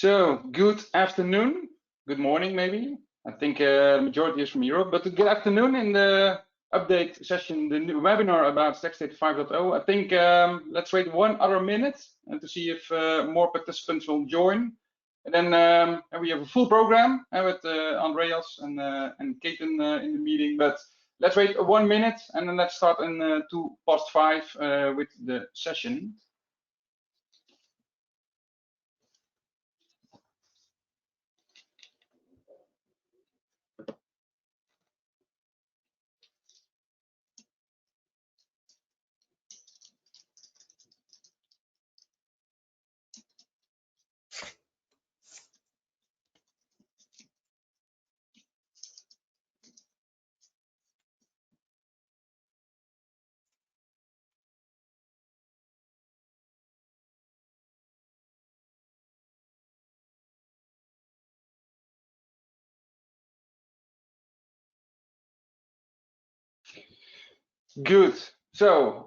So, good afternoon, good morning maybe. I think the majority is from Europe, but good afternoon in the update session, the new webinar about StackState 5.0. I think let's wait 1 other minute to see if more participants will join. And then we have a full program with Andreas and Kajetan in the meeting, but let's wait 1 minute and then let's start in 5:02 with the session. Good. So,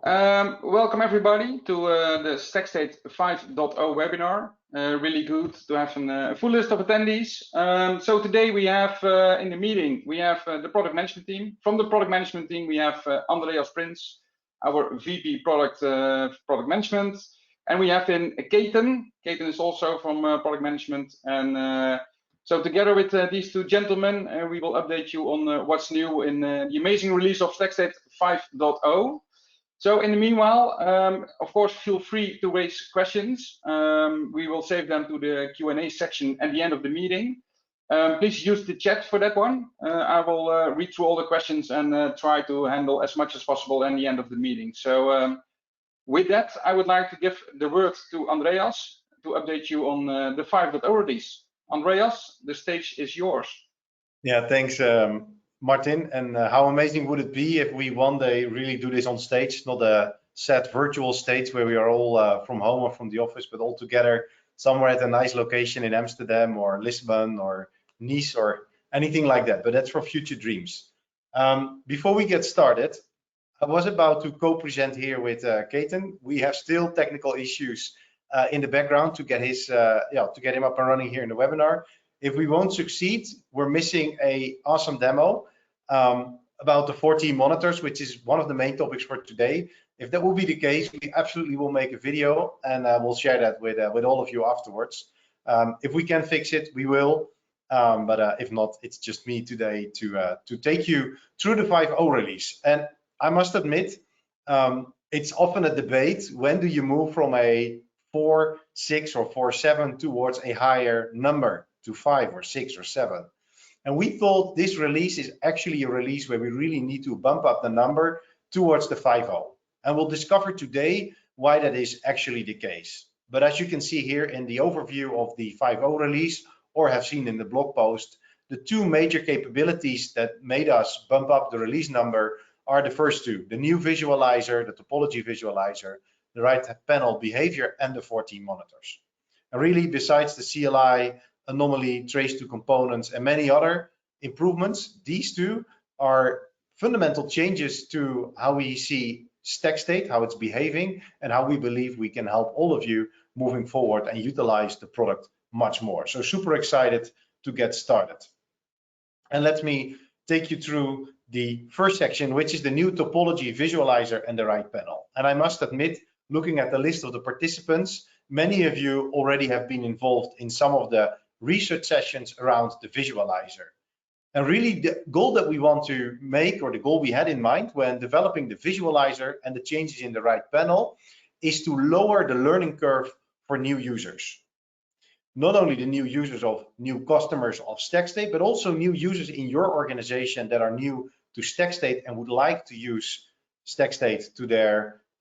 welcome everybody to the StackState 5.0 webinar. Really good to have a full list of attendees. So today we have in the meeting, we have the product management team. From the product management team, we have Andreas, Prins, our VP product management. And we have in Kajetan. Kajetan is also from product management. And so together with these two gentlemen, we will update you on what's new in the amazing release of StackState 5.0. So in the meanwhile, of course, feel free to raise questions. We will save them to the Q&A section at the end of the meeting. Please use the chat for that one. I will read through all the questions and try to handle as much as possible at the end of the meeting. So with that, I would like to give the word to Andreas to update you on the 5.0 release. Andreas, the stage is yours. Yeah, thanks, Martin. And how amazing would it be if we one day really do this on stage, not a set virtual stage where we are all from home or from the office, but all together somewhere at a nice location in Amsterdam or Lisbon or Nice or anything like that. But that's for future dreams. Before we get started, I was about to co-present here with Kajetan. We have still technical issues in the background to get his to get him up and running here in the webinar. If we won't succeed, we're missing a awesome demo about the 14 monitors, which is one of the main topics for today. If that will be the case, we absolutely will make a video and we'll share that with all of you afterwards. If we can fix it, we will. But if not, it's just me today to take you through the 5.0 release. And I must admit, it's often a debate. When do you move from a 4.6 or 4.7 towards a higher number to 5 or 6 or 7? And we thought this release is actually a release where we really need to bump up the number towards the 5.0. And we'll discover today why that is actually the case. But as you can see here in the overview of the 5.0 release, or have seen in the blog post, the two major capabilities that made us bump up the release number are the first two: the new visualizer, the topology visualizer, the right panel behavior, and the 14 monitors. And really, besides the CLI, anomaly, trace to components, and many other improvements, these two are fundamental changes to how we see StackState, how it's behaving, and how we believe we can help all of you moving forward and utilize the product much more. So super excited to get started. And let me take you through the first section, which is the new topology visualizer and the right panel. And I must admit, looking at the list of the participants, many of you already have been involved in some of the research sessions around the visualizer. And really the goal that we want to make, or the goal we had in mind when developing the visualizer and the changes in the right panel, is to lower the learning curve for new users. Not only the new users of new customers of StackState, but also new users in your organization that are new to StackState and would like to use StackState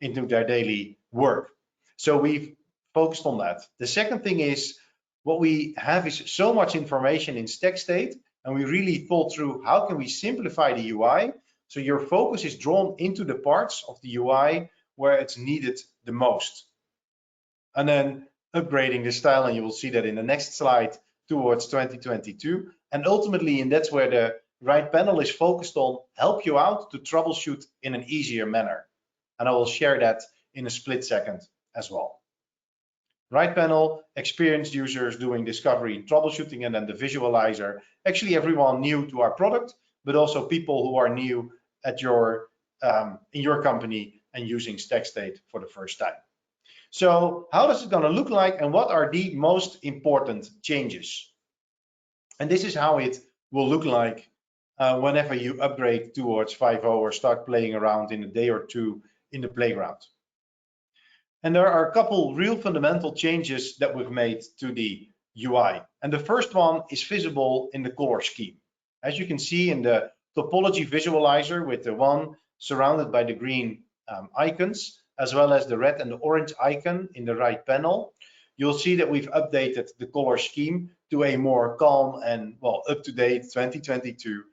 into their daily work. So we've focused on that. The second thing is, what we have is so much information in StackState, and we really thought through how can we simplify the UI so your focus is drawn into the parts of the UI where it's needed the most. And then upgrading the style, and you will see that in the next slide, towards 2022. And ultimately, and that's where the right panel is focused on, help you out to troubleshoot in an easier manner. And I will share that in a split second as well. Right panel, experienced users doing discovery and troubleshooting, and then the visualizer, actually everyone new to our product, but also people who are new at your in your company and using StackState for the first time. So how does it going to look like, and what are the most important changes? And this is how it will look like whenever you upgrade towards 5.0 or start playing around in a day or two in the playground. And there are a couple real fundamental changes that we've made to the UI. And the first one is visible in the color scheme. As you can see in the topology visualizer with the one surrounded by the green icons, as well as the red and the orange icon in the right panel, you'll see that we've updated the color scheme to a more calm and, well, up-to-date 2022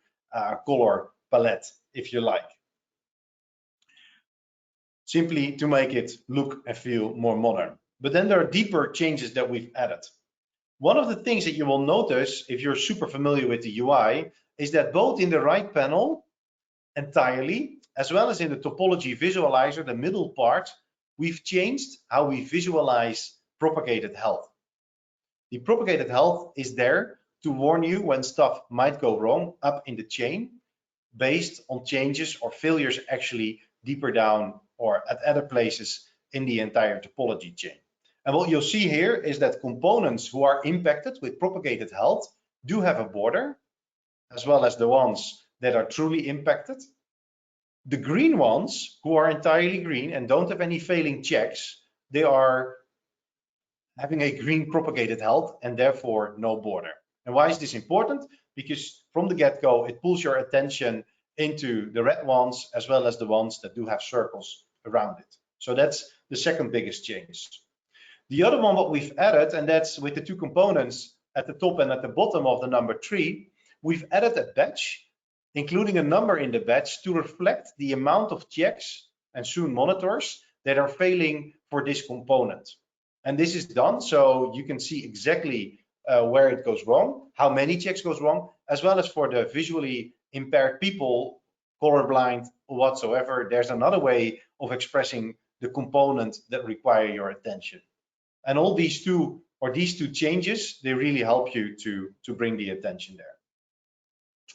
color palette, if you like. Simply to make it look and feel more modern. But then there are deeper changes that we've added. One of the things that you will notice if you're super familiar with the UI is that both in the right panel entirely, as well as in the topology visualizer, the middle part, we've changed how we visualize propagated health. The propagated health is there to warn you when stuff might go wrong up in the chain based on changes or failures actually deeper down or at other places in the entire topology chain. And what you'll see here is that components who are impacted with propagated health do have a border, as well as the ones that are truly impacted. The green ones, who are entirely green and don't have any failing checks, they are having a green propagated health and therefore no border. And why is this important? Because from the get-go, it pulls your attention into the red ones as well as the ones that do have circles around it. So that's the second biggest change. The other one what we've added, and that's with the two components at the top and at the bottom of the number 3, we've added a badge, including a number in the badge to reflect the amount of checks and soon monitors that are failing for this component. And this is done so you can see exactly where it goes wrong, how many checks goes wrong, as well as for the visually impaired people, colorblind or whatsoever, there's another way of expressing the component that require your attention. And all these two changes, they really help you to bring the attention there.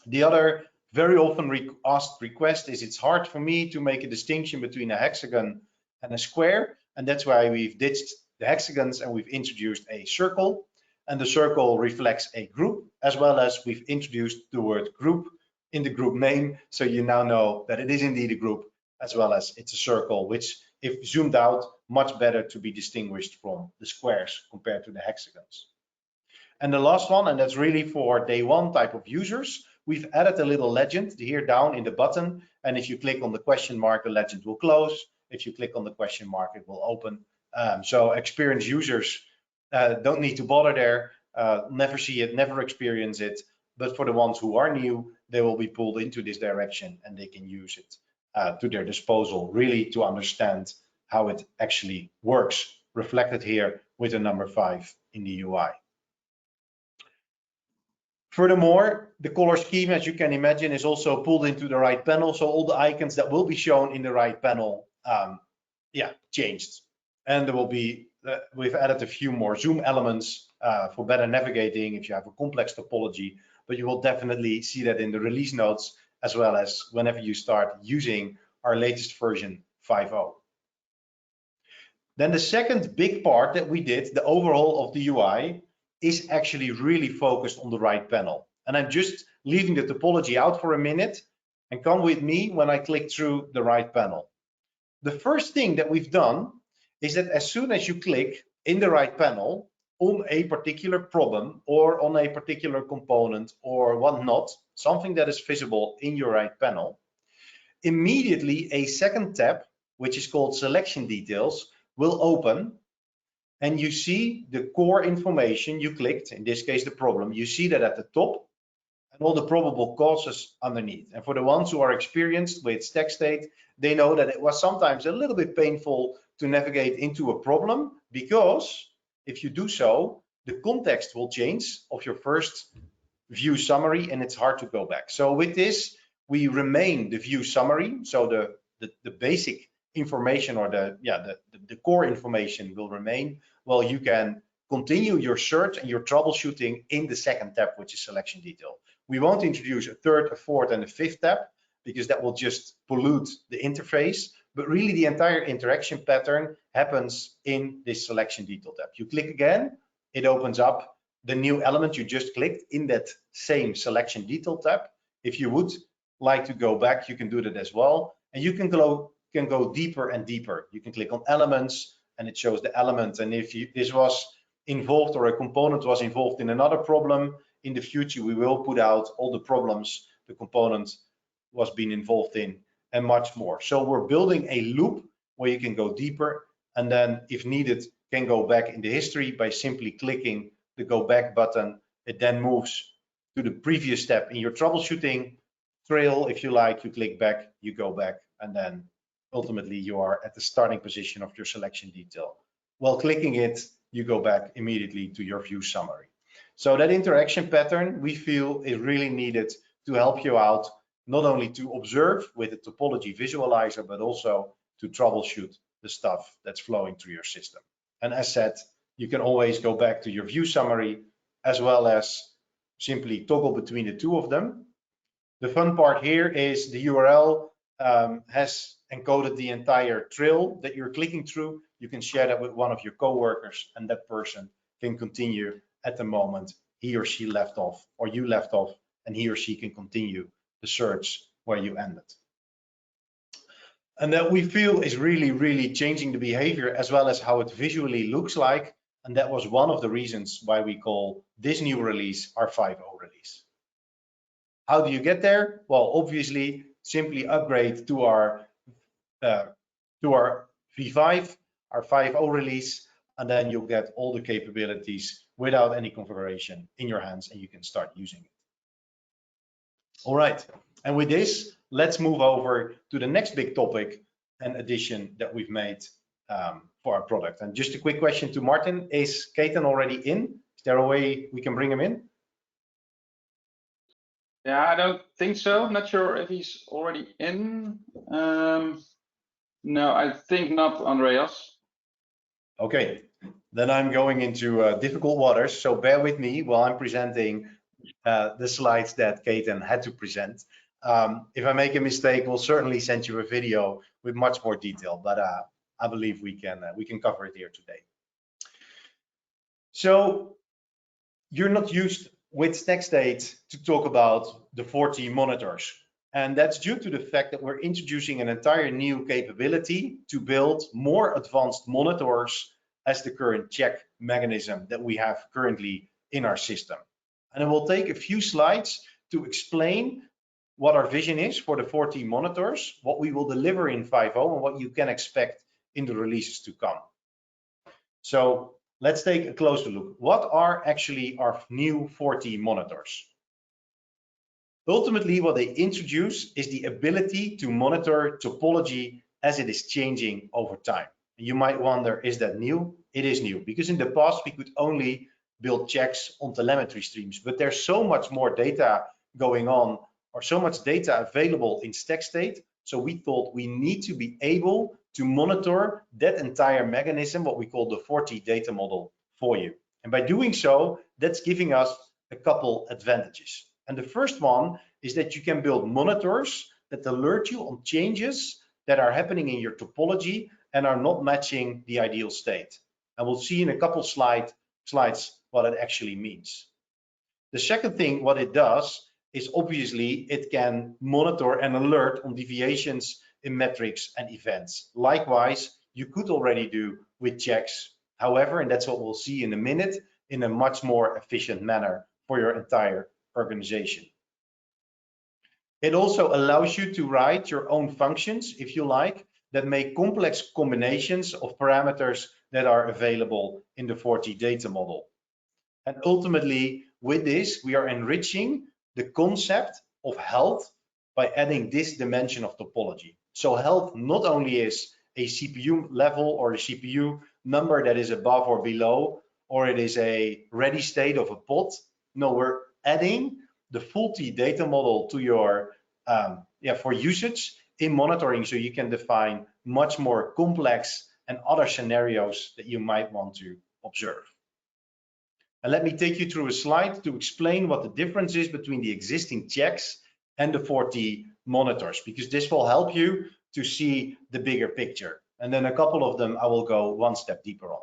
The other very often asked request is it's hard for me to make a distinction between a hexagon and a square, and that's why we've ditched the hexagons and we've introduced a circle, and the circle reflects a group, as well as we've introduced the word group in the group name, so you now know that it is indeed a group, as well as it's a circle, which if zoomed out, much better to be distinguished from the squares compared to the hexagons. And the last one, and that's really for day one type of users, we've added a little legend here down in the button, and if you click on the question mark, the legend will close. If you click on the question mark, it will open. So experienced users don't need to bother there, never see it, never experience it. But for the ones who are new, they will be pulled into this direction and they can use it to their disposal, really to understand how it actually works, reflected here with the number 5 in the UI. Furthermore, the color scheme, as you can imagine, is also pulled into the right panel. So all the icons that will be shown in the right panel, changed. And there will be, we've added a few more zoom elements for better navigating if you have a complex topology, but you will definitely see that in the release notes, as well as whenever you start using our latest version 5.0. Then the second big part that we did, the overhaul of the UI, is actually really focused on the right panel. And I'm just leaving the topology out for a minute and come with me when I click through the right panel. The first thing that we've done is that as soon as you click in the right panel on a particular problem or on a particular component or whatnot, something that is visible in your right panel, immediately a second tab, which is called selection details, will open, and you see the core information you clicked, in this case the problem. You see that at the top and all the probable causes underneath. And for the ones who are experienced with StackState, they know that it was sometimes a little bit painful to navigate into a problem, because if you do so, the context will change of your first view summary and it's hard to go back. So with this, we remain the view summary, so the basic information or the core information will remain, well, you can continue your search and your troubleshooting in the second tab, which is selection detail. We won't introduce a third, a fourth, and a fifth tab because that will just pollute the interface. But really, the entire interaction pattern happens in this selection detail tab. You click again, it opens up the new element you just clicked in that same selection detail tab. If you would like to go back, you can do that as well. And you can go deeper and deeper. You can click on elements and it shows the element. And if this was involved or a component was involved in another problem, in the future, we will put out all the problems the component was being involved in and much more. So we're building a loop where you can go deeper and then if needed, can go back in the history by simply clicking the go back button. It then moves to the previous step in your troubleshooting trail. If you like, you click back, you go back, and then ultimately you are at the starting position of your selection detail. While clicking it, you go back immediately to your view summary. So that interaction pattern we feel is really needed to help you out, not only to observe with the topology visualizer, but also to troubleshoot the stuff that's flowing through your system. And as said, you can always go back to your view summary as well as simply toggle between the two of them. The fun part here is the URL has encoded the entire trail that you're clicking through. You can share that with one of your coworkers and that person can continue at the moment he or she left off or you left off, and he or she can continue the search where you ended. And that we feel is really, really changing the behavior as well as how it visually looks like. And that was one of the reasons why we call this new release our 5.0 release. How do you get there? Well, obviously, simply upgrade to our V5, our 5.0 release, and then you'll get all the capabilities without any configuration in your hands, and you can start using it. All right, and with this, let's move over to the next big topic and addition that we've made for our product. And just a quick question to Martin: is Kajetan already in? Is there a way we can bring him in? Yeah, I don't think so. I'm not sure if he's already in. No, I think not, Andreas. Okay, then I'm going into difficult waters, so bear with me while I'm presenting the slides that Kajetan had to present. If I make a mistake, we'll certainly send you a video with much more detail, but I believe we can cover it here today. So you're not used with StackState to talk about the 40 monitors. And that's due to the fact that we're introducing an entire new capability to build more advanced monitors as the current check mechanism that we have currently in our system. And it will take a few slides to explain what our vision is for the 40 monitors, what we will deliver in 5.0, and what you can expect in the releases to come. So let's take a closer look. What are actually our new 40 monitors? Ultimately, what they introduce is the ability to monitor topology as it is changing over time. You might wonder, is that new? It is new, because in the past we could only build checks on telemetry streams, but there's so much more data going on, or so much data available in StackState. So we thought we need to be able to monitor that entire mechanism, what we call the 40 data model, for you. And by doing so, that's giving us a couple advantages. And the first one is that you can build monitors that alert you on changes that are happening in your topology and are not matching the ideal state. And we'll see in a couple slides what it actually means. The second thing, what it does, is obviously it can monitor and alert on deviations in metrics and events. Likewise, you could already do with checks. However, and that's what we'll see in a minute, in a much more efficient manner for your entire organization. It also allows you to write your own functions, if you like, that make complex combinations of parameters that are available in the 40 data model. And ultimately, with this, we are enriching the concept of health by adding this dimension of topology. So health not only is a CPU level or a CPU number that is above or below, or it is a ready state of a pod. No, we're adding the 40 data model to your for usage in monitoring, so you can define much more complex and other scenarios that you might want to observe. And let me take you through a slide to explain what the difference is between the existing checks and the 40 monitors, because this will help you to see the bigger picture. And then a couple of them I will go one step deeper on.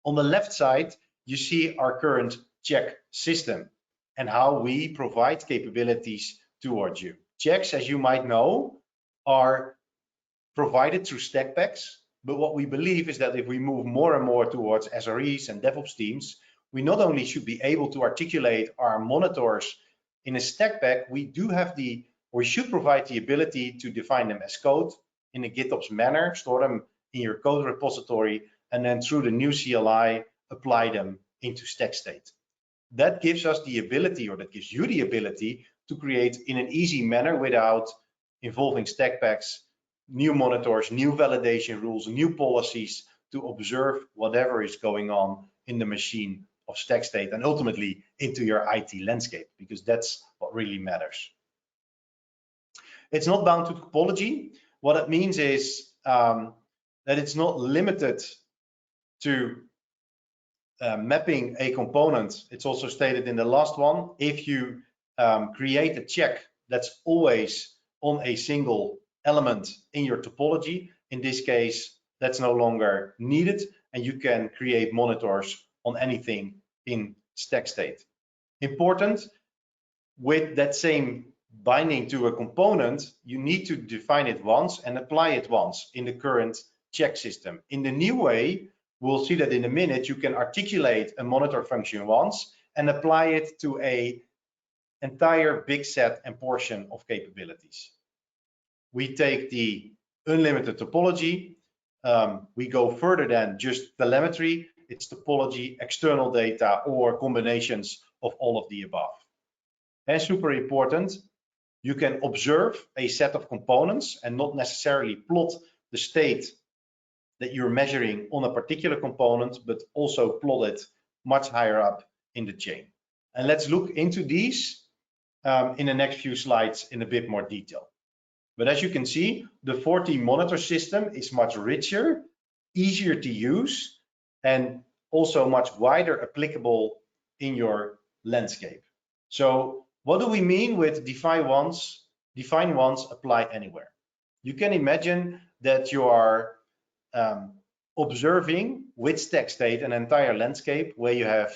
On the left side, you see our current check system and how we provide capabilities towards you. Checks, as you might know, are provided through stack packs, but what we believe is that if we move more and more towards SREs and DevOps teams, we not only should be able to articulate our monitors in a stack pack, we should provide the ability to define them as code in a GitOps manner, store them in your code repository, and then through the new CLI, apply them into StackState. That gives us the ability, or that gives you the ability, to create in an easy manner without involving stack packs, new monitors, new validation rules, new policies to observe whatever is going on in the machine of StackState and ultimately into your IT landscape, because that's what really matters. It's not bound to topology. What it means is that it's not limited to mapping a component. It's also stated in the last one, if you create a check that's always on a single element in your topology, in this case, that's no longer needed, and you can create monitors on anything in StackState. Important, with that same binding to a component, you need to define it once and apply it once in the current check system. In the new way, we'll see that in a minute, you can articulate a monitor function once and apply it to an entire big set and portion of capabilities. We take the unlimited topology, we go further than just telemetry, it's topology, external data, or combinations of all of the above. And super important, you can observe a set of components and not necessarily plot the state that you're measuring on a particular component, but also plot it much higher up in the chain. And let's look into these in the next few slides in a bit more detail. But as you can see, the 40 monitor system is much richer, easier to use, and also much wider applicable in your landscape. So what do we mean with define once, apply anywhere? You can imagine that you are observing with StackState an entire landscape where you have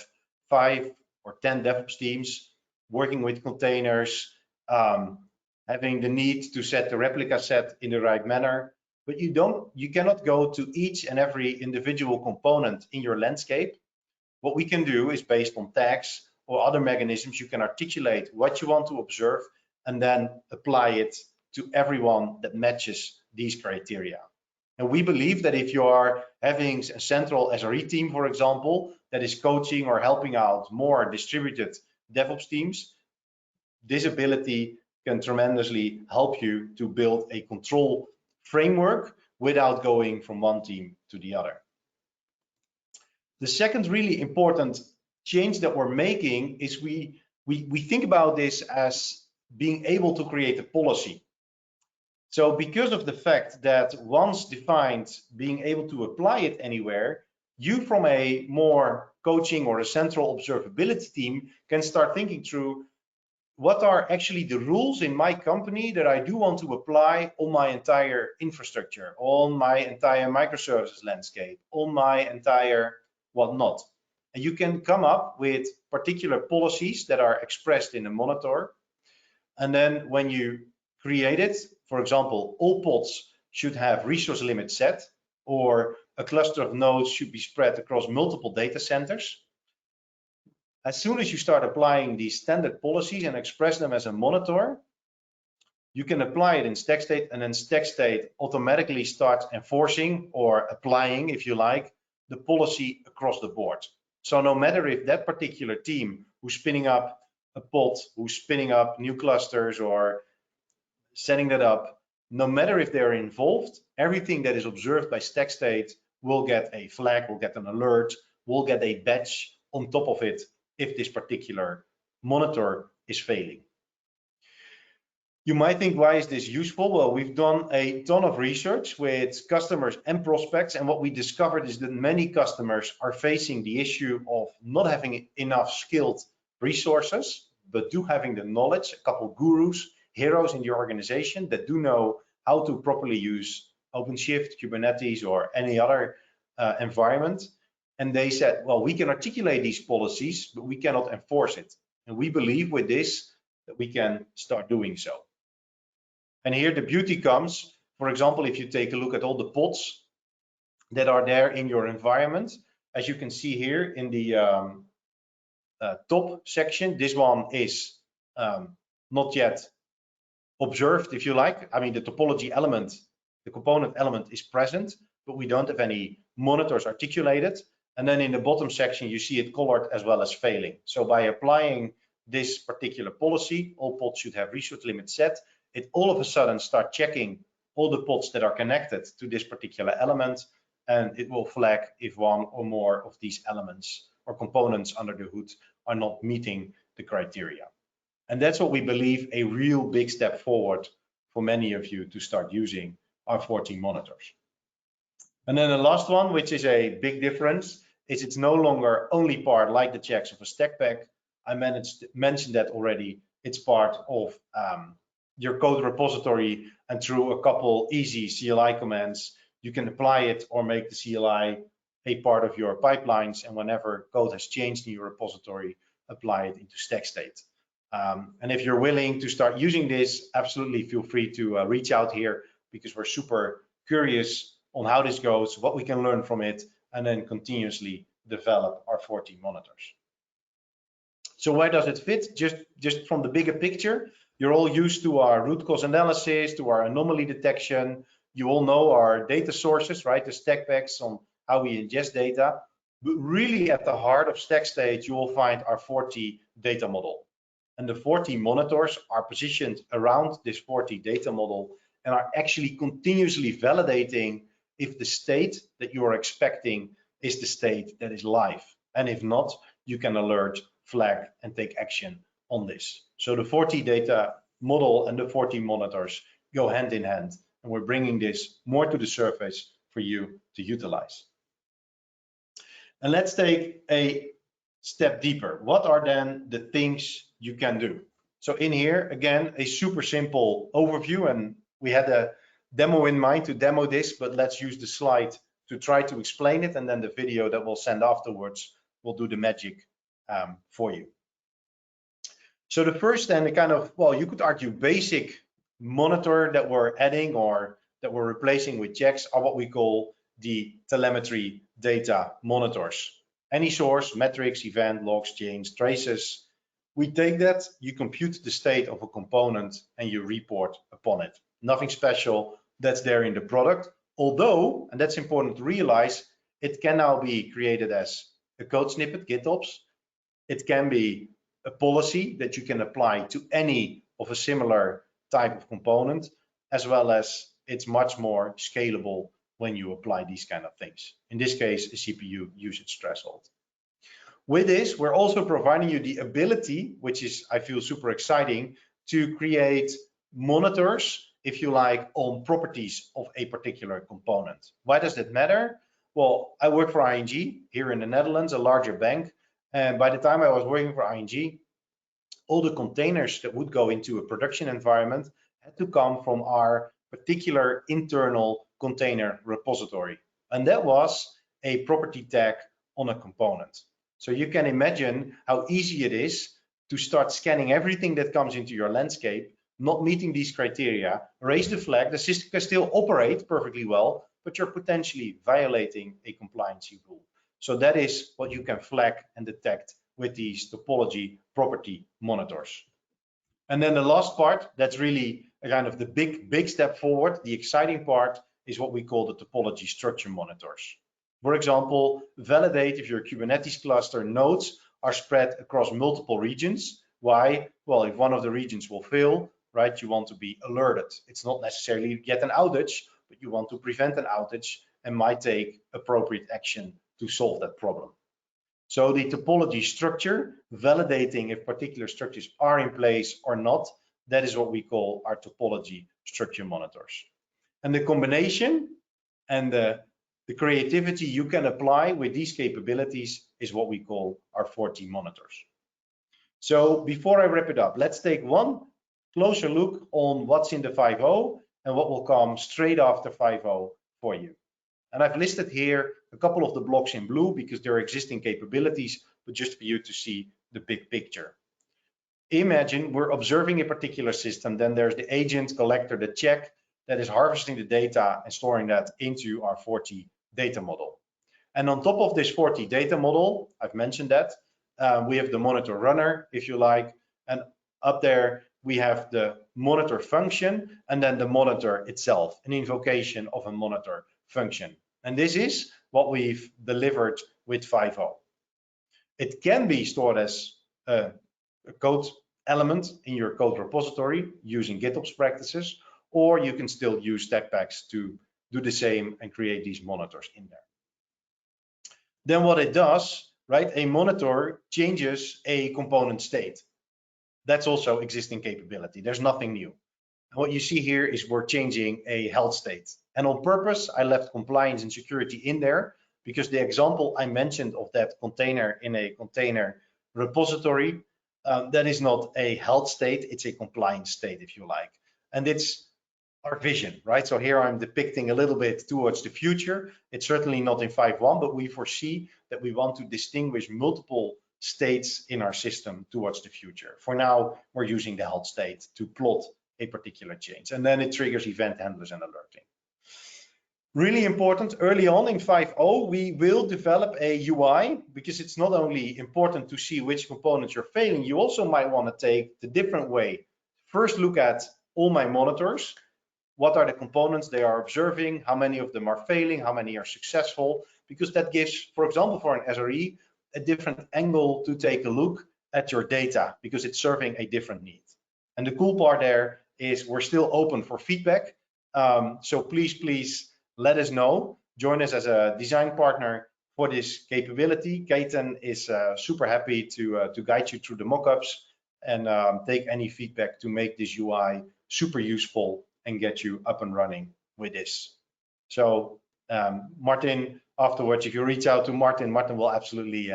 5 or 10 DevOps teams working with containers, having the need to set the replica set in the right manner, but you cannot go to each and every individual component in your landscape. What we can do is, based on tags or other mechanisms, you can articulate what you want to observe and then apply it to everyone that matches these criteria. And we believe that if you are having a central SRE team, for example, that is coaching or helping out more distributed DevOps teams, this ability can tremendously help you to build a control framework without going from one team to the other. The second really important change that we're making is we think about this as being able to create a policy. So because of the fact that once defined, being able to apply it anywhere, you from a more coaching or a central observability team can start thinking through what are actually the rules in my company that I do want to apply on my entire infrastructure, on my entire microservices landscape, on my entire whatnot. And you can come up with particular policies that are expressed in a monitor. And then when you create it, for example, all pods should have resource limit set, or a cluster of nodes should be spread across multiple data centers. As soon as you start applying these standard policies and express them as a monitor, you can apply it in StackState, and then StackState automatically starts enforcing or applying, if you like, the policy across the board. So no matter if that particular team who's spinning up a pod, who's spinning up new clusters or setting that up, no matter if they're involved, everything that is observed by StackState will get a flag, will get an alert, will get a badge on top of it if this particular monitor is failing. You might think, why is this useful? Well, we've done a ton of research with customers and prospects, and what we discovered is that many customers are facing the issue of not having enough skilled resources, but do having the knowledge, a couple gurus, heroes in the organization that do know how to properly use OpenShift, Kubernetes, or any other environment. And they said, well, we can articulate these policies, but we cannot enforce it. And we believe with this that we can start doing so. And here the beauty comes, for example, if you take a look at all the pods that are there in your environment, as you can see here in the top section, this one is not yet observed, if you like. I mean, the topology element, the component element is present, but we don't have any monitors articulated. And then in the bottom section, you see it colored as well as failing. So by applying this particular policy, all pods should have resource limit set. It all of a sudden start checking all the pods that are connected to this particular element, and it will flag if one or more of these elements or components under the hood are not meeting the criteria. And that's what we believe a real big step forward for many of you to start using our 14 monitors. And then the last one, which is a big difference, is it's no longer only part like the checks of a stack pack. I mentioned that already. It's part of your code repository, and through a couple easy CLI commands, you can apply it or make the CLI a part of your pipelines. And whenever code has changed in your repository, apply it into StackState. And if you're willing to start using this, absolutely feel free to reach out here, because we're super curious on how this goes, what we can learn from it, and then continuously develop our 14 monitors. So where does it fit? Just from the bigger picture, you're all used to our root cause analysis, to our anomaly detection. You all know our data sources, right? The stack packs on how we ingest data. But really at the heart of StackState, you will find our 40 data model. And the 40 monitors are positioned around this 40 data model and are actually continuously validating if the state that you are expecting is the state that is live. And if not, you can alert, flag, and take action on this. So the 40 data model and the 40 monitors go hand in hand, and we're bringing this more to the surface for you to utilize. And let's take a step deeper. What are then the things you can do? So in here, again, a super simple overview, and we had a demo in mind to demo this, but let's use the slide to try to explain it, and then the video that we'll send afterwards will do the magic for you. So the first and the kind of, well, you could argue basic monitor that we're adding or that we're replacing with checks are what we call the telemetry data monitors. Any source, metrics, event, logs, chains, traces. We take that, you compute the state of a component, and you report upon it. Nothing special, that's there in the product. Although, and that's important to realize, it can now be created as a code snippet, GitOps. It can be a policy that you can apply to any of a similar type of component, as well as it's much more scalable when you apply these kind of things. In this case, a CPU usage threshold. With this, we're also providing you the ability, which is, I feel, super exciting, to create monitors, if you like, on properties of a particular component. Why does that matter? Well, I work for ING here in the Netherlands, a larger bank. And by the time I was working for ING, all the containers that would go into a production environment had to come from our particular internal container repository. And that was a property tag on a component. So you can imagine how easy it is to start scanning everything that comes into your landscape, not meeting these criteria, raise the flag, the system can still operate perfectly well, but you're potentially violating a compliancy rule. So that is what you can flag and detect with these topology property monitors. And then the last part, that's really a kind of the big step forward. The exciting part is what we call the topology structure monitors. For example, validate if your Kubernetes cluster nodes are spread across multiple regions. Why? Well, if one of the regions will fail, right, you want to be alerted. It's not necessarily yet an outage, but you want to prevent an outage and might take appropriate action to solve that problem. So the topology structure, validating if particular structures are in place or not, that is what we call our topology structure monitors. And the combination and the creativity you can apply with these capabilities is what we call our 4T monitors. So before I wrap it up, let's take one closer look on what's in the 5.0 and what will come straight after 5.0 for you. And I've listed here a couple of the blocks in blue because they're existing capabilities, but just for you to see the big picture. Imagine we're observing a particular system, then there's the agent, collector, the check that is harvesting the data and storing that into our 4T data model. And on top of this 4T data model, I've mentioned that, we have the monitor runner, if you like, and up there we have the monitor function and then the monitor itself, an invocation of a monitor function. And this is what we've delivered with 5.0. It can be stored as a code element in your code repository using GitOps practices, or you can still use Stackpacks to do the same and create these monitors in there. Then what it does, right? A monitor changes a component state. That's also existing capability. There's nothing new. And what you see here is we're changing a health state. And on purpose, I left compliance and security in there because the example I mentioned of that container in a container repository, that is not a health state, it's a compliance state, if you like. And it's our vision, right? So here I'm depicting a little bit towards the future. It's certainly not in 5.1, but we foresee that we want to distinguish multiple states in our system towards the future. For now, we're using the health state to plot a particular change, and then it triggers event handlers and alerting. Really important, early on in 5.0, we will develop a UI because it's not only important to see which components you're failing, you also might want to take the different way. First, look at all my monitors. What are the components they are observing? How many of them are failing? How many are successful? Because that gives, for example, for an SRE, a different angle to take a look at your data because it's serving a different need. And the cool part there is we're still open for feedback. So please let us know. Join us as a design partner for this capability. Kajetan is super happy to guide you through the mockups and take any feedback to make this UI super useful and get you up and running with this. So Martin, afterwards, if you reach out to Martin will absolutely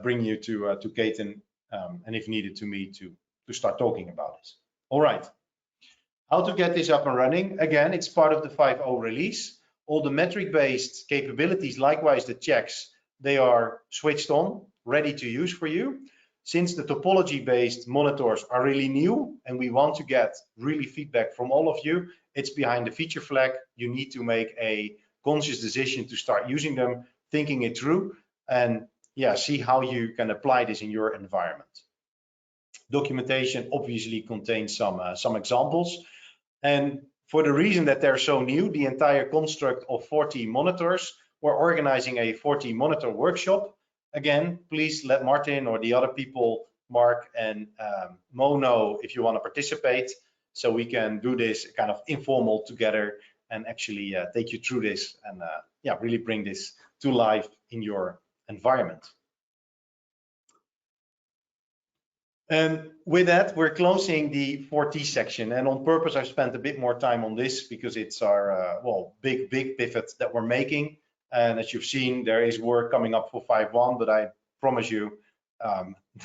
bring you to Kajetan, and if needed to me to start talking about this. All right. How to get this up and running? Again, it's part of the 5.0 release. All the metric-based capabilities, likewise the checks, they are switched on, ready to use for you. Since the topology-based monitors are really new and we want to get really feedback from all of you, it's behind the feature flag. You need to make a conscious decision to start using them, thinking it through, and yeah, see how you can apply this in your environment. Documentation obviously contains some examples. And for the reason that they're so new, the entire construct of 4T monitors, we're organizing a 4T monitor workshop. Again, please let Martin or the other people, Mark and Mo, know if you want to participate, so we can do this kind of informal together and actually take you through this and yeah, really bring this to life in your environment. And with that, we're closing the 4T section. And on purpose, I've spent a bit more time on this because it's our well, big pivot that we're making. And as you've seen, there is work coming up for 5.1, but I promise you,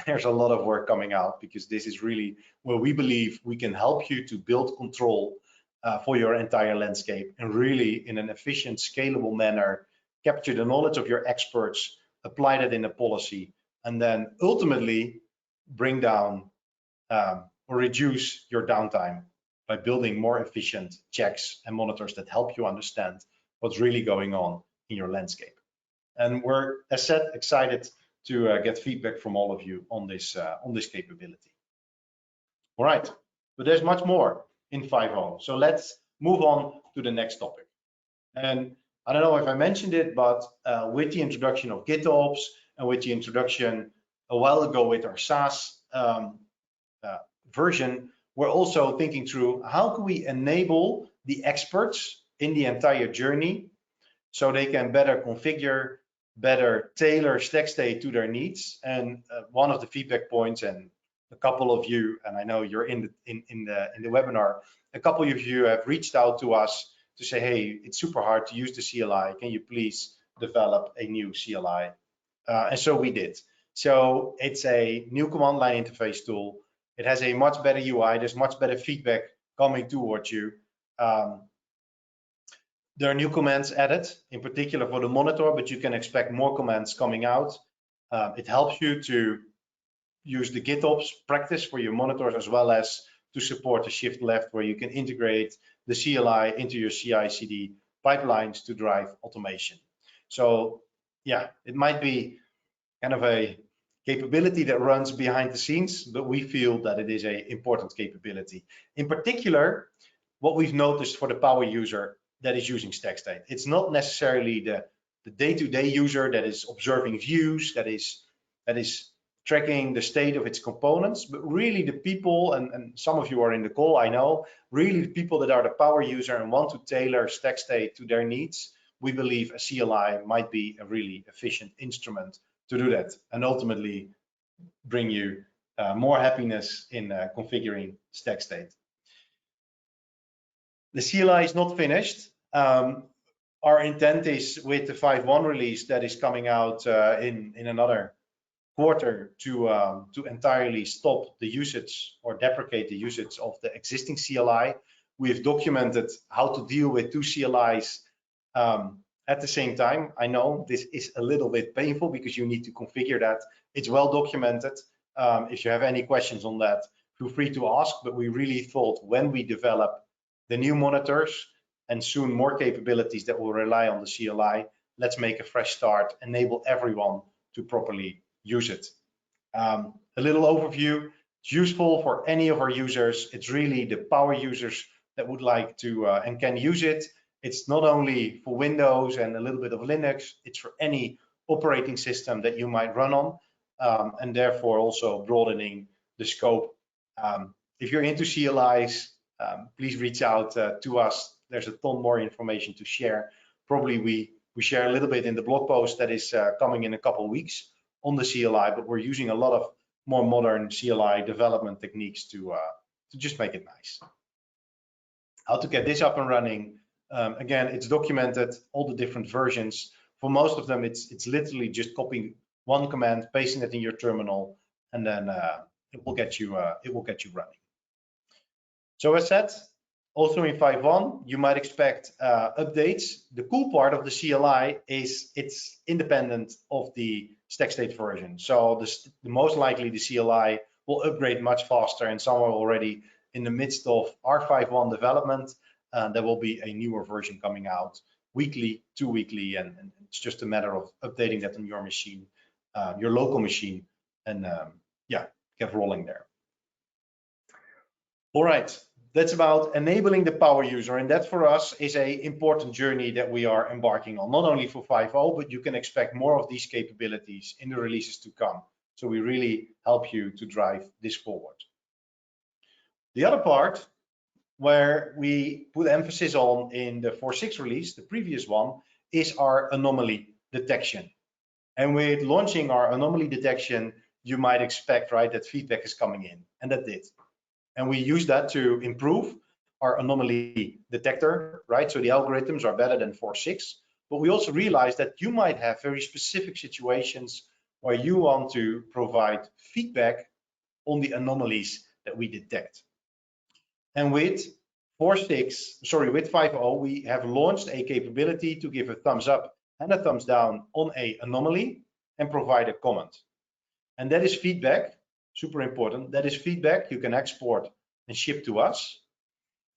there's a lot of work coming out because this is really where we believe we can help you to build control for your entire landscape and really in an efficient, scalable manner, capture the knowledge of your experts, apply that in a policy, and then ultimately bring down or reduce your downtime by building more efficient checks and monitors that help you understand what's really going on in your landscape. And we're, as said, excited to get feedback from all of you on this capability. All right, but there's much more in 5.0. So let's move on to the next topic. And I don't know if I mentioned it, but with the introduction of GitOps and with the introduction a while ago with our SaaS version, we're also thinking through how can we enable the experts in the entire journey so they can better configure, better tailor StackState to their needs. And one of the feedback points, and a couple of you, and I know you're in the webinar, a couple of you have reached out to us to say, hey, it's super hard to use the CLI. Can you please develop a new CLI? And so we did. So it's a new command line interface tool. It has a much better UI. There's much better feedback coming towards you. There are new commands added, in particular for the monitor, but you can expect more commands coming out. It helps you to use the GitOps practice for your monitors, as well as to support the shift left, where you can integrate the CLI into your CI/CD pipelines to drive automation. So yeah, it might be kind of a capability that runs behind the scenes, but we feel that it is an important capability. In particular, what we've noticed for the power user that is using StackState, it's not necessarily the day-to-day user that is observing views, that is tracking the state of its components, but really the people, and some of you are in the call, I know, really the people that are the power user and want to tailor StackState to their needs. We believe a CLI might be a really efficient instrument to do that, and ultimately bring you more happiness in configuring StackState. The CLI is not finished. Our intent is, with the 5.1 release that is coming out in another quarter, to entirely stop the usage or deprecate the usage of the existing CLI. We've documented how to deal with two CLIs at the same time. I know this is a little bit painful because you need to configure that. It's well documented. If you have any questions on that, feel free to ask, but we really thought, when we develop the new monitors and soon more capabilities that will rely on the CLI, let's make a fresh start, enable everyone to properly use it. A little overview. It's useful for any of our users. It's really the power users that would like to and can use it. It's not only for Windows and a little bit of Linux, it's for any operating system that you might run on, and therefore also broadening the scope. If you're into CLIs, please reach out to us. There's a ton more information to share. Probably we share a little bit in the blog post that is coming in a couple of weeks on the CLI, but we're using a lot of more modern CLI development techniques to just make it nice. How to get this up and running? Again, it's documented, all the different versions. For most of them, it's literally just copying one command, pasting it in your terminal, and then it will get you running. So as said, also in 5.1, you might expect updates. The cool part of the CLI is it's independent of the StackState version. So most likely the CLI will upgrade much faster, and some are already in the midst of our 5.1 development. There will be a newer version coming out weekly, 2 weekly, and it's just a matter of updating that on your machine, your local machine, and yeah, get rolling there. All right, that's about enabling the power user, and that for us is an important journey that we are embarking on, not only for 5.0, but you can expect more of these capabilities in the releases to come. So we really help you to drive this forward. The other part where we put emphasis on in the 4.6 release, the previous one, is our anomaly detection. And with launching our anomaly detection, you might expect, right, that feedback is coming in, and that did. And we use that to improve our anomaly detector, right? So the algorithms are better than 4.6, but we also realized that you might have very specific situations where you want to provide feedback on the anomalies that we detect. And with 5.0, we have launched a capability to give a thumbs up and a thumbs down on an anomaly and provide a comment. And that is feedback, super important. That is feedback you can export and ship to us.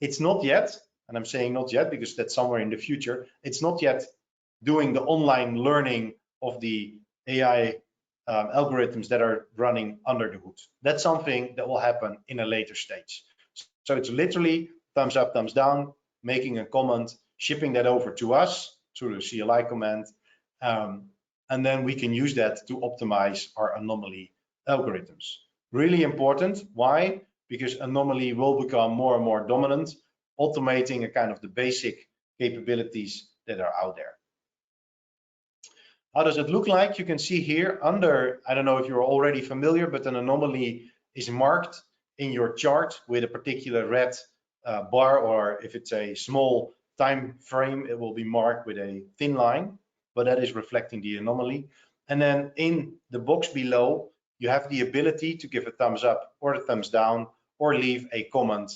It's not yet, and I'm saying not yet because that's somewhere in the future, it's not yet doing the online learning of the AI algorithms that are running under the hood. That's something that will happen in a later stage. So it's literally thumbs up, thumbs down, making a comment, shipping that over to us through the CLI command, and then we can use that to optimize our anomaly algorithms. Really important. Why? Because anomaly will become more and more dominant, automating a kind of the basic capabilities that are out there. How does it look like? You can see here under, I don't know if you're already familiar, but an anomaly is marked in your chart with a particular red bar, or if it's a small time frame, it will be marked with a thin line, but that is reflecting the anomaly. And then in the box below, you have the ability to give a thumbs up or a thumbs down or leave a comment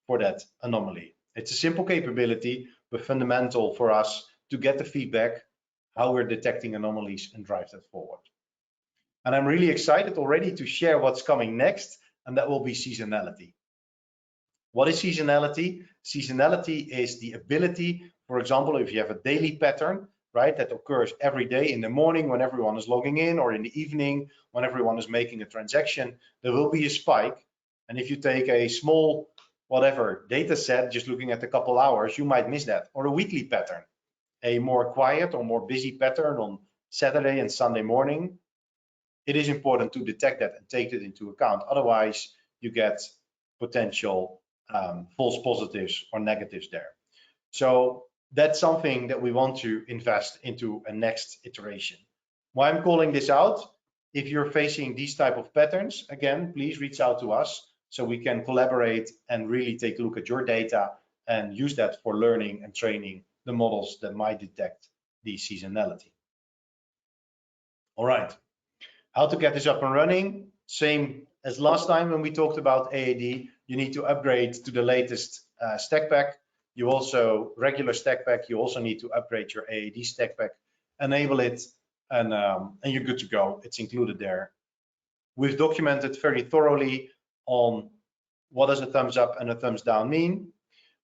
for that anomaly. It's a simple capability, but fundamental for us to get the feedback, how we're detecting anomalies and drive that forward. And I'm really excited already to share what's coming next, and that will be seasonality. What is seasonality? Seasonality is the ability, for example, if you have a daily pattern, right, that occurs every day in the morning when everyone is logging in, or in the evening when everyone is making a transaction, there will be a spike. And if you take a small, whatever, data set, just looking at a couple hours, you might miss that. Or a weekly pattern, a more quiet or more busy pattern on Saturday and Sunday morning. It is important to detect that and take it into account. Otherwise, you get potential false positives or negatives there. So that's something that we want to invest into a next iteration. Why I'm calling this out, if you're facing these type of patterns, again, please reach out to us so we can collaborate and really take a look at your data and use that for learning and training the models that might detect the seasonality. All right, how to get this up and running? Same as last time when we talked about AAD, you need to upgrade to the latest stack pack. You also, regular stack pack, you also need to upgrade your AAD stack pack, enable it, and you're good to go. It's included there. We've documented very thoroughly on what does a thumbs up and a thumbs down mean?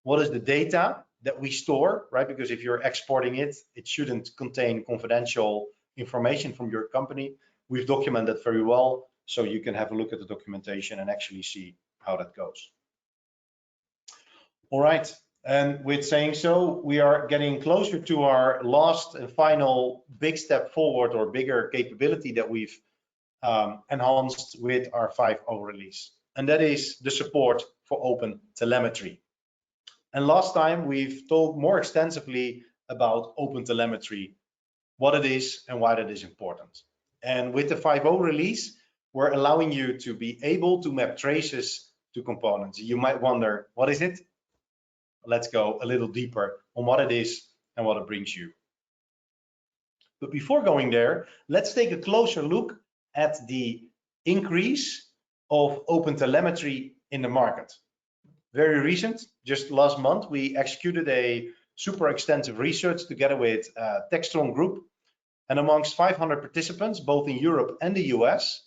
What is the data that we store, right? Because if you're exporting it, it shouldn't contain confidential information from your company. We've documented very well, so you can have a look at the documentation and actually see how that goes. All right, and with saying so, we are getting closer to our last and final big step forward, or bigger capability that we've enhanced with our 5.0 release, and that is the support for open telemetry. And last time we've talked more extensively about open telemetry, what it is and why that is important. And with the 5.0 release, we're allowing you to be able to map traces to components. You might wonder, what is it? Let's go a little deeper on what it is and what it brings you. But before going there, let's take a closer look at the increase of open telemetry in the market. Very recent, just last month, we executed a super extensive research together with Techstrom Group, and amongst 500 participants, both in Europe and the US,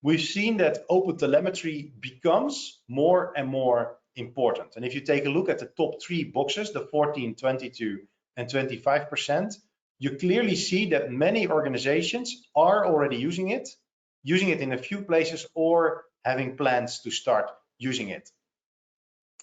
we've seen that open telemetry becomes more and more important. And if you take a look at the top 3 boxes, the 14, 22, and 25%, you clearly see that many organizations are already using it in a few places, or having plans to start using it.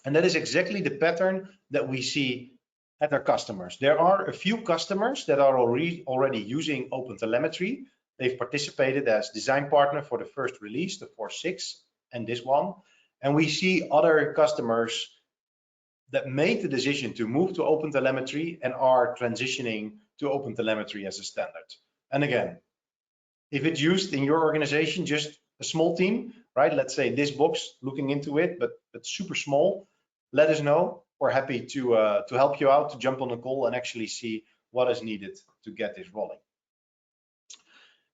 And that is exactly the pattern that we see at our customers. There are a few customers that are already using open telemetry. They've participated as design partner for the first release, the 4.6, and this one. And we see other customers that made the decision to move to open telemetry and are transitioning to open telemetry as a standard. And again, if it's used in your organization, just a small team, right? Let's say this box, looking into it, but super small, let us know. We're happy to help you out, to jump on a call and actually see what is needed to get this rolling.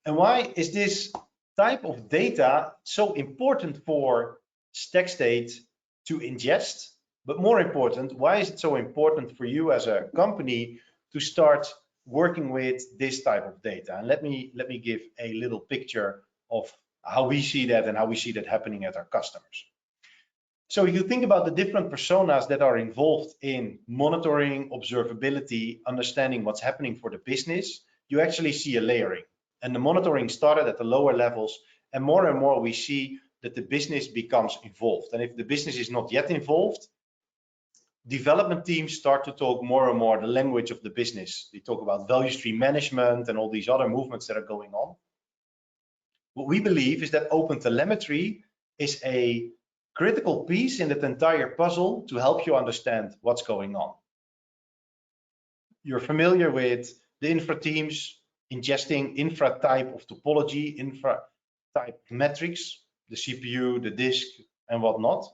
And why is this type of data so important for StackState to ingest? But more important, why is it so important for you as a company to start working with this type of data? And let me give a little picture of how we see that and how we see that happening at our customers. So you think about the different personas that are involved in monitoring, observability, understanding what's happening for the business, you actually see a layering. And the monitoring started at the lower levels, and more we see that the business becomes involved. And if the business is not yet involved, development teams start to talk more and more the language of the business. They talk about value stream management and all these other movements that are going on. What we believe is that open telemetry is a critical piece in that entire puzzle to help you understand what's going on. You're familiar with the infra teams ingesting infra type of topology, infra type metrics. the CPU, the disk, and whatnot.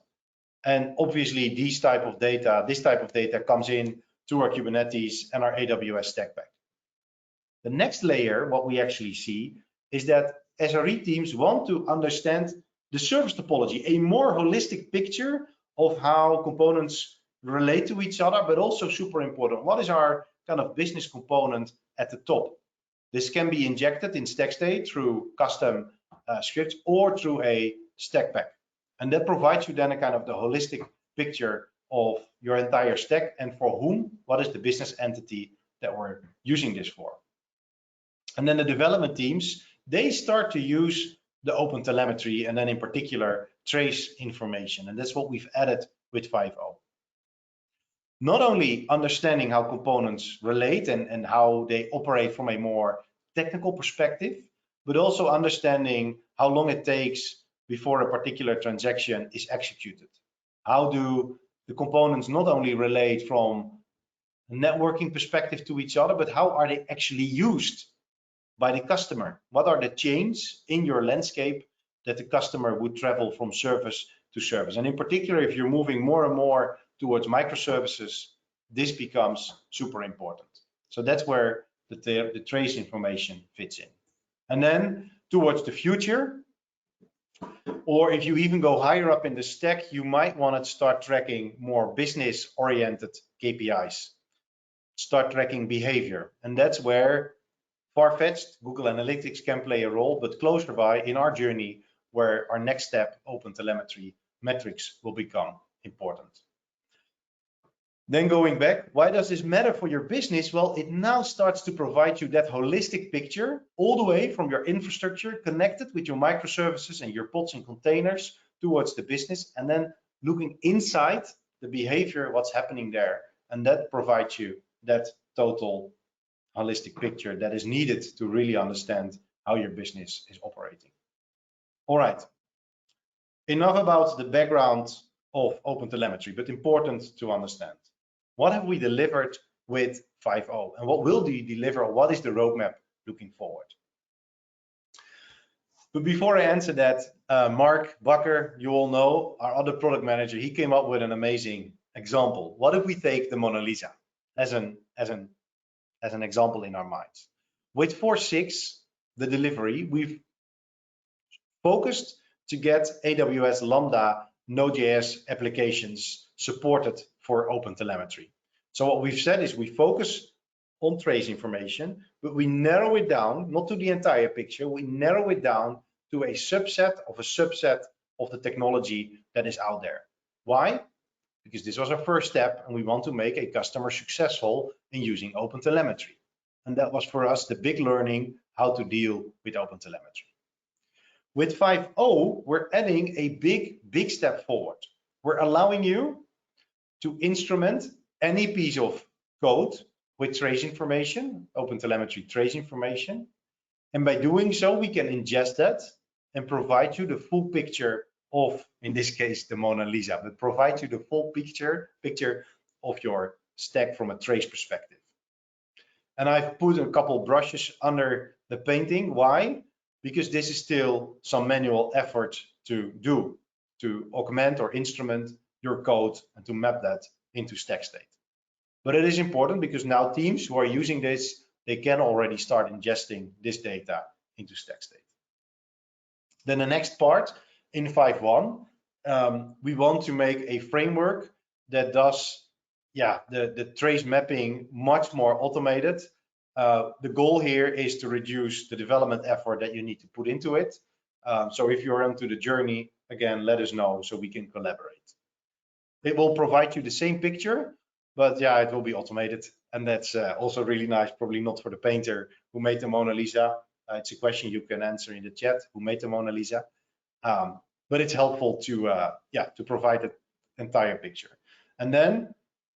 And obviously, this type of data comes in to our Kubernetes and our AWS stack pack. The next layer, what we actually see, is that SRE teams want to understand the service topology, a more holistic picture of how components relate to each other, but also super important, what is our kind of business component at the top? This can be injected in StackState through custom scripts or through a stack pack. And that provides you then a kind of the holistic picture of your entire stack and for whom, what is the business entity that we're using this for. And then the development teams, they start to use the OpenTelemetry and then in particular trace information. And that's what we've added with 5.0. Not only understanding how components relate and how they operate from a more technical perspective, but also understanding how long it takes before a particular transaction is executed. How do the components not only relate from a networking perspective to each other, but how are they actually used by the customer? What are the chains in your landscape that the customer would travel from service to service? And in particular, if you're moving more and more towards microservices, this becomes super important. So that's where the trace information fits in. And then towards the future, or if you even go higher up in the stack, you might want to start tracking more business-oriented KPIs, start tracking behavior. And that's where far-fetched Google Analytics can play a role, but closer by in our journey, where our next step, OpenTelemetry metrics, will become important. Then going back, why does this matter for your business? Well, it now starts to provide you that holistic picture all the way from your infrastructure connected with your microservices and your pods and containers towards the business, and then looking inside the behavior, what's happening there. And that provides you that total holistic picture that is needed to really understand how your business is operating. All right, enough about the background of OpenTelemetry, but important to understand. What have we delivered with 5.0 and what will we deliver? What is the roadmap looking forward? But before I answer that, Mark Bakker, you all know, our other product manager, he came up with an amazing example. What if we take the Mona Lisa as an example in our minds? With 4.6, the delivery, we've focused to get AWS Lambda Node.js applications supported for OpenTelemetry. So what we've said is we focus on trace information, but we narrow it down, not to the entire picture, we narrow it down to a subset of the technology that is out there. Why? Because this was our first step and we want to make a customer successful in using OpenTelemetry. And that was for us the big learning, how to deal with OpenTelemetry. With 5.0, we're adding a big step forward. We're allowing you to instrument any piece of code with trace information, OpenTelemetry trace information. And by doing so, we can ingest that and provide you the full picture of, in this case, the Mona Lisa, but provide you the full picture of your stack from a trace perspective. And I've put a couple brushes under the painting. Why? Because this is still some manual effort to do, to augment or instrument your code and to map that into StackState. But it is important because now teams who are using this, they can already start ingesting this data into StackState. Then the next part in 5.1, we want to make a framework that does the trace mapping much more automated. The goal here is to reduce the development effort that you need to put into it. So if you're into the journey, again, let us know so we can collaborate. It will provide you the same picture, but yeah, it will be automated. And that's also really nice, probably not for the painter who made the Mona Lisa. It's a question you can answer in the chat, who made the Mona Lisa. But it's helpful to provide the entire picture. And then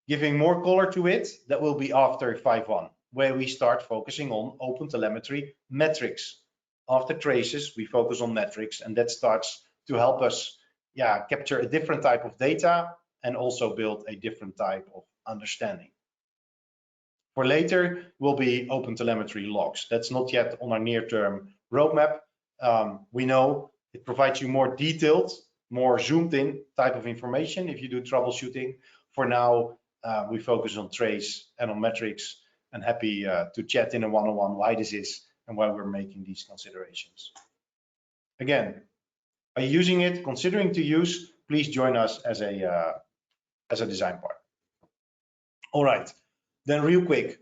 giving more color to it, that will be after 5.1, where we start focusing on OpenTelemetry metrics. After traces, we focus on metrics, and that starts to help us capture a different type of data and also build a different type of understanding. For later will be OpenTelemetry logs. That's not yet on our near-term roadmap. We know It provides you more detailed, more zoomed in type of information if you do troubleshooting. For now, we focus on trace and on metrics, and happy to chat in a one-on-one why this is and why we're making these considerations. Again, are you using it, considering to use, please join us as a design partner. All right, then real quick.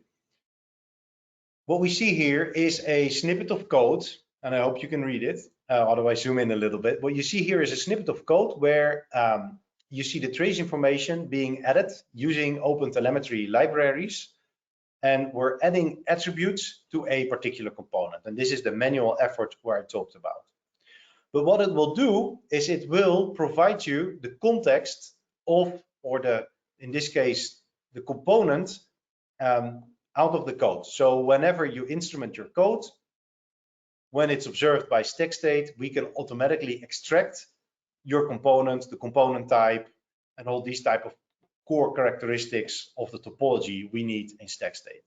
What we see here is a snippet of code, and I hope you can read it. Otherwise, zoom in a little bit. What you see here is a snippet of code where you see the trace information being added using OpenTelemetry libraries, and we're adding attributes to a particular component. And this is the manual effort where I talked about. But what it will do is it will provide you the context of, or in this case, the component out of the code. So whenever you instrument your code, when it's observed by StackState, we can automatically extract your component, the component type, and all these type of core characteristics of the topology we need in StackState.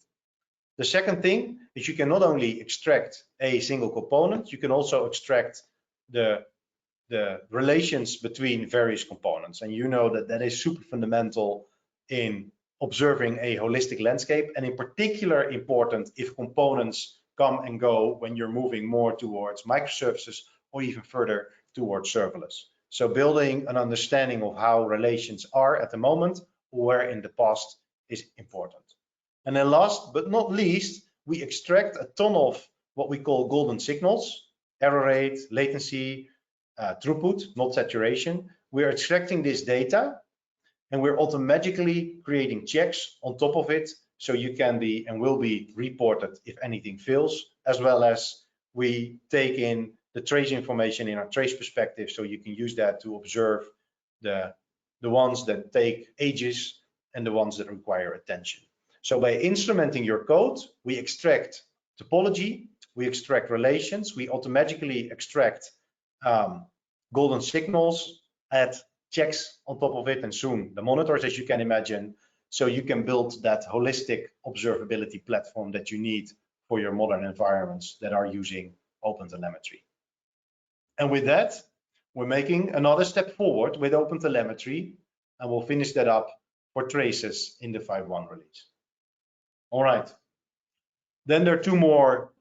The second thing is you can not only extract a single component, you can also extract the relations between various components. And you know that that is super fundamental in observing a holistic landscape, and in particular important if components come and go when you're moving more towards microservices or even further towards serverless. So building an understanding of how relations are at the moment or were in the past is important. And then last but not least, we extract a ton of what we call golden signals: error rate, latency, throughput, not saturation. We're extracting this data and we're automatically creating checks on top of it, so you can be and will be reported if anything fails, as well as we take in the trace information in our trace perspective, so you can use that to observe the ones that take ages and the ones that require attention. So by instrumenting your code, we extract topology, we extract relations, we automatically extract golden signals, add checks on top of it, and soon the monitors, as you can imagine, so you can build that holistic observability platform that you need for your modern environments that are using OpenTelemetry. And with that, we're making another step forward with OpenTelemetry, and we'll finish that up for traces in the 5.1 release. All right. Then there are two more,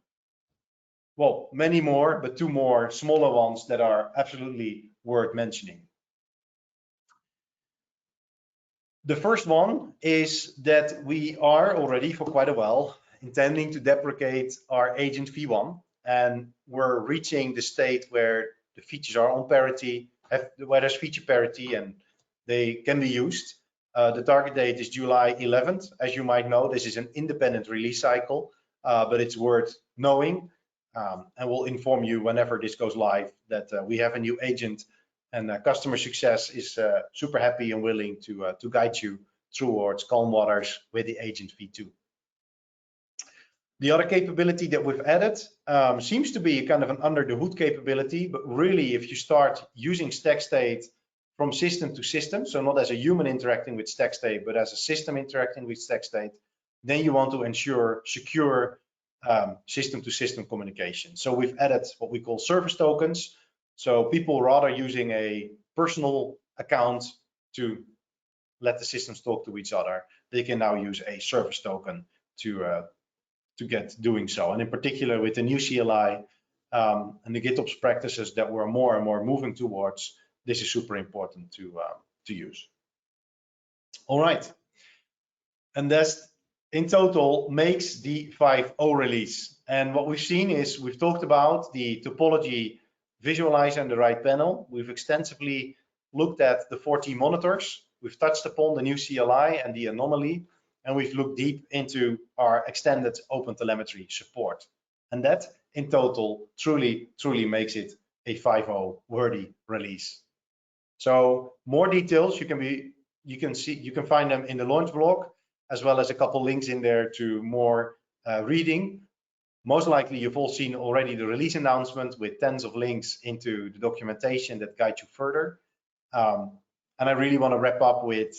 well, many more, but two more smaller ones that are absolutely worth mentioning. The first one is that we are already for quite a while intending to deprecate our agent v1, and we're reaching the state where the features are on parity, where there's feature parity and they can be used. The target date is July 11th. As you might know, this is an independent release cycle, but it's worth knowing, and we'll inform you whenever this goes live that we have a new agent, and customer success is super happy and willing to guide you towards calm waters with the agent v2. The other capability that we've added seems to be kind of an under the hood capability, but really if you start using StackState from system to system, so not as a human interacting with StackState, but as a system interacting with StackState, then you want to ensure secure system to system communication. So we've added what we call service tokens. So people, rather using a personal account to let the systems talk to each other, they can now use a service token to get doing so. And in particular with the new CLI and the GitOps practices that we're more and more moving towards, this is super important to use. All right, and that's in total makes the 5.0 release. And what we've seen is we've talked about the topology visualizer in the right panel. We've extensively looked at the 4T monitors. We've touched upon the new CLI and the anomaly, and we've looked deep into our extended OpenTelemetry support. And that in total truly makes it a 5.0 worthy release. So more details you can find them in the launch blog, as well as a couple links in there to more reading. Most likely you've all seen already the release announcement with tens of links into the documentation that guide you further. And I really want to wrap up with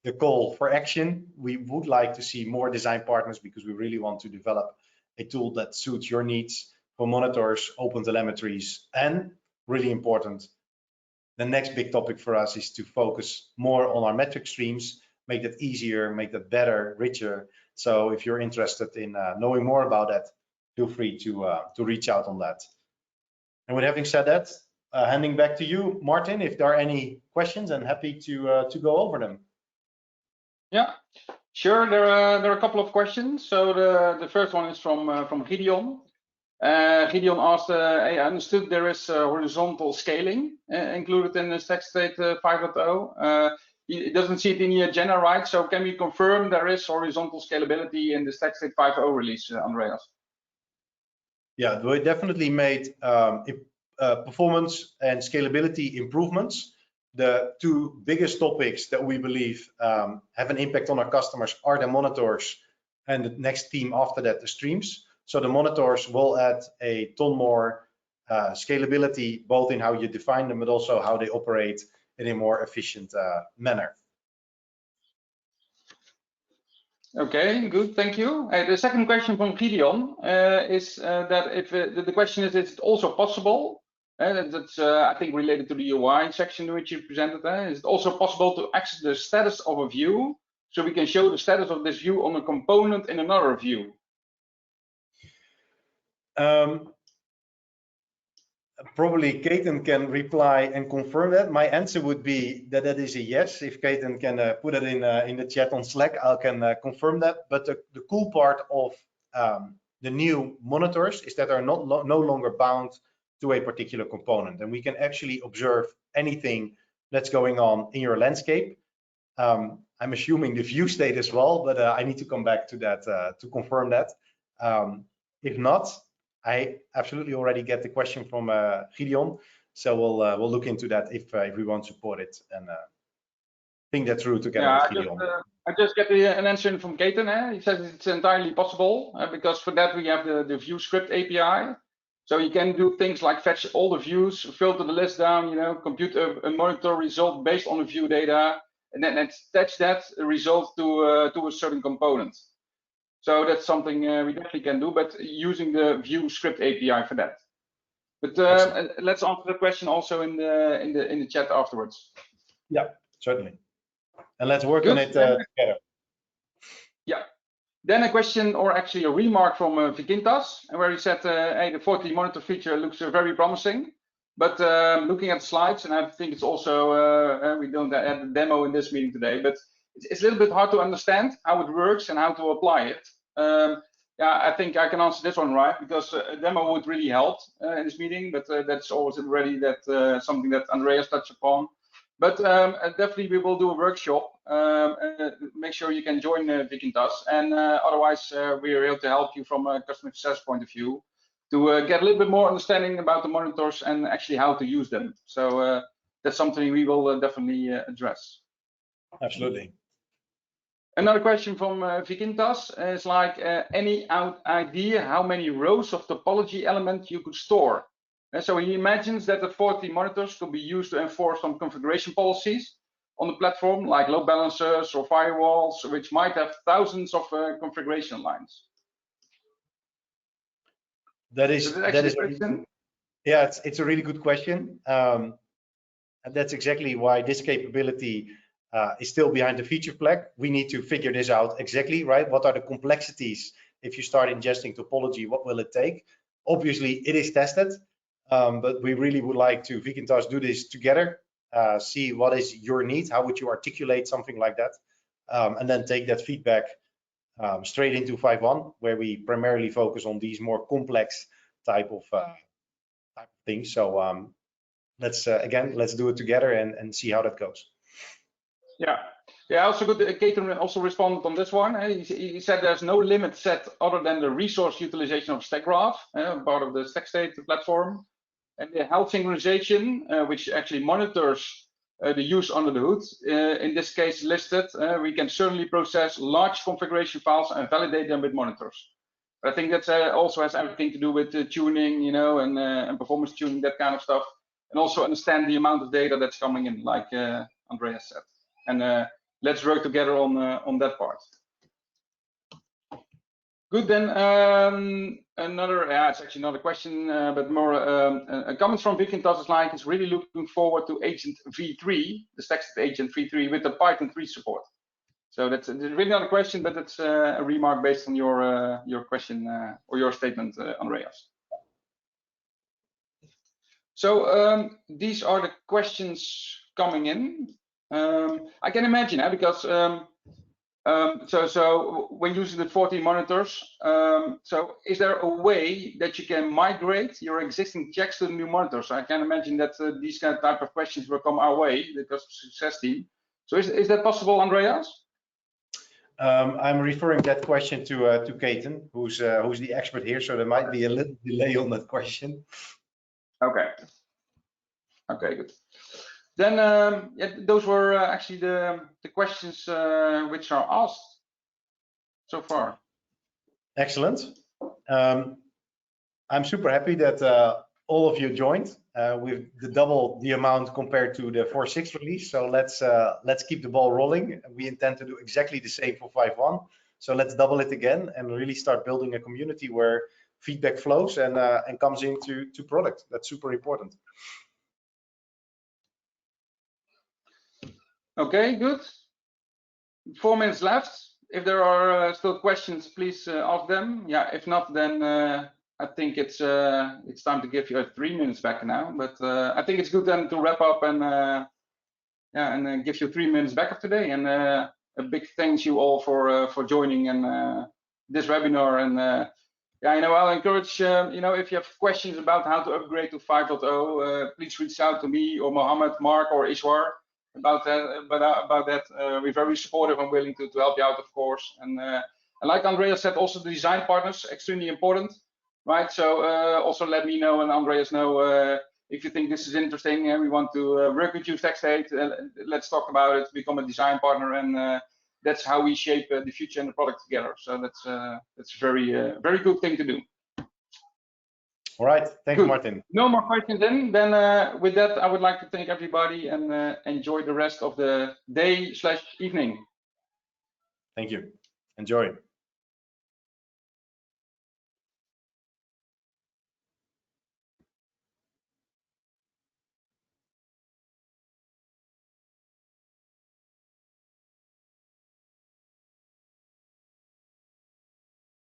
the call for action. We would like to see more design partners because we really want to develop a tool that suits your needs for monitors, OpenTelemetries, and really important. The next big topic for us is to focus more on our metric streams, make that easier, make that better, richer. So if you're interested in knowing more about that, feel free to reach out on that. And with having said that, handing back to you, Martin, if there are any questions, I'm happy to go over them. Yeah, sure. There are a couple of questions. So the first one is from Gideon. Gideon asked, I understood there is horizontal scaling included in the StackState 5.0. It doesn't see it in the agenda, right? So can we confirm there is horizontal scalability in the StackState 5.0 release, Andreas? Yeah, we definitely made performance and scalability improvements. The two biggest topics that we believe have an impact on our customers are the monitors, and the next theme after that, the streams. So the monitors will add a ton more scalability, both in how you define them, but also how they operate in a more efficient manner. Okay, good, thank you. The second question from Gideon is that if the question is it also possible, that's I think related to the UI section which you presented, is it also possible to access the status of a view so we can show the status of this view on a component in another view? Probably Kajetan can reply and confirm that. My answer would be that that is a yes. If Kajetan can put it in the chat on Slack, I can confirm that. But the cool part of the new monitors is that they're no longer bound to a particular component, and we can actually observe anything that's going on in your landscape. I'm assuming the view state as well, but I need to come back to that to confirm that. If not, I absolutely already get the question from Gideon, so we'll look into that if we want to support it and think that through together with Gideon. I just get an answer from Kajetan. He says it's entirely possible because for that we have the view script API. So you can do things like fetch all the views, filter the list down, you know, compute a monitor result based on the view data, and then attach that result to a certain component. So that's something we definitely can do, but using the view script API for that. But let's answer the question also in the chat afterwards. Yeah, certainly. And let's work on it together. Yeah. Then a question, or actually a remark from Vikintas, where he said, hey, the 40 monitor feature looks very promising. But looking at the slides, and I think it's also, we don't add the demo in this meeting today, but it's a little bit hard to understand how it works and how to apply it. Yeah, I think I can answer this one, right? Because a demo would really help in this meeting, but that's always already something that Andreas touched upon. But definitely we will do a workshop. Make sure you can join Vikintas, and otherwise we are able to help you from a customer success point of view to get a little bit more understanding about the monitors and actually how to use them. So that's something we will definitely address. Absolutely. Another question from Vikintas is like, any idea how many rows of topology element you could store? And so he imagines that the 40 monitors could be used to enforce some configuration policies on the platform, like load balancers or firewalls, which might have thousands of configuration lines. That is yeah, it's a really good question. And that's exactly why this capability is still behind the feature flag. We need to figure this out exactly, right? What are the complexities if you start ingesting topology? What will it take? Obviously, it is tested, but we really would like to, Vikintas, do this together, see what is your need, how would you articulate something like that, and then take that feedback straight into 5.1, where we primarily focus on these more complex type of things. So let's do it together and see how that goes. Yeah, also good. Kajetan also responded on this one. He said there's no limit set other than the resource utilization of StackGraph, part of the StackState platform, and the health synchronization, which actually monitors the use under the hood. In this case listed, we can certainly process large configuration files and validate them with monitors. But I think that also has everything to do with tuning, you know, and performance tuning, that kind of stuff, and also understand the amount of data that's coming in, like Andreas said. And let's work together on that part. Good, then another, it's actually not a question, but more a comment from Vivian Tasses like is really looking forward to Agent v3, the StackState Agent v3 with the Python 3 support. So that's really not a question, but it's a remark based on your question or your statement, Andreas. So these are the questions coming in. I can imagine, because so when using the 14 monitors, so is there a way that you can migrate your existing checks to the new monitors? I can imagine that these kind of type of questions will come our way because of success team. So is that possible, Andreas? I'm referring that question to Kajetan, who's the expert here. So there might be a little delay on that question. Okay. Okay, good. Then yeah, those were actually the questions which are asked so far. Excellent. I'm super happy that all of you joined with double the amount compared to the 4.6 release. So let's keep the ball rolling. We intend to do exactly the same for 5.1. So let's double it again and really start building a community where feedback flows and comes into product. That's super important. Okay, good. 4 minutes left. If there are still questions, please ask them. Yeah, if not, then I think it's time to give you 3 minutes back now. But I think it's good then to wrap up and yeah, and give you 3 minutes back of today. And a big thanks you all for joining and this webinar. And yeah, I'll encourage if you have questions about how to upgrade to 5.0, please reach out to me or Mohammed, Mark, or Ishwar about that. We're very supportive and willing to help you out, of course. And like Andreas said, also the design partners, extremely important, right? So also let me know and Andreas know if you think this is interesting and we want to work with you, StackState. Let's talk about it, become a design partner, and that's how we shape the future and the product together. So that's a very good thing to do. All right, thanks, good. Martin. No more questions then. Then with that, I would like to thank everybody and enjoy the rest of the day/evening. Thank you. Enjoy.